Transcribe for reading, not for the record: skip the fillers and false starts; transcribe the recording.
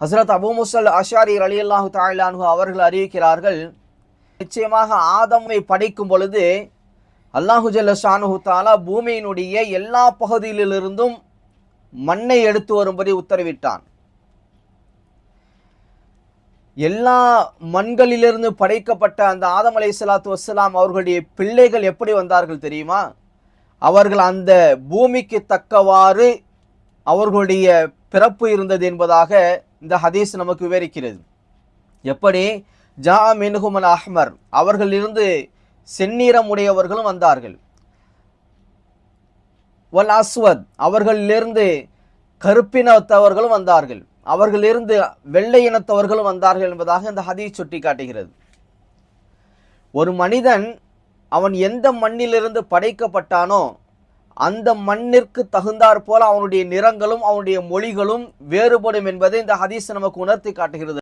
Hazrat Abu முஸல் அஷாரி ரலியல்லாஹு தஆலா அன்ஹு அவர்கள் அறிவிக்கிறார்கள், நிச்சயமாக ஆதமை படைக்கும் பொழுது அல்லாஹு ஜல்ல ஷானுஹு தஆலா பூமியினுடைய எல்லா பகுதியிலிருந்தும் மண்ணை எடுத்து வரும்படி உத்தரவிட்டான். எல்லா மண்களிலிருந்து படைக்கப்பட்ட அந்த ஆதம் அலைஹிஸ்ஸலாத்து வஸ்ஸலாம் அவர்களுடைய பிள்ளைகள் எப்படி வந்தார்கள் தெரியுமா? அவர்கள் அந்த பூமிக்கு தக்கவாறு அவர்களுடைய பிறப்பு இருந்தது என்பதாக இந்த ஹதீஸ் நமக்கு விவரிக்கிறது. எப்படி? ஜா மின்ஹுல் அஹ்மர், அவர்களிலிருந்து செந்நிறம் உடையவர்களும் வந்தார்கள். வல் அஸ்வத், அவர்களிலிருந்து கருப்பினத்தவர்களும் வந்தார்கள். அவர்களிலிருந்து வெள்ளை இனத்தவர்களும் வந்தார்கள் என்பதாக இந்த ஹதீஸ் சுட்டி காட்டுகிறது. ஒரு மனிதன் அவன் எந்த மண்ணிலிருந்து படைக்கப்பட்டானோ அந்த மண்ணிற்கு தகுந்தாற் போல அவனுடைய நிறங்களும் அவனுடைய மொழிகளும் வேறுபடும் என்பதை இந்த ஹதீஸ் நமக்கு உணர்த்தி காட்டுகிறது.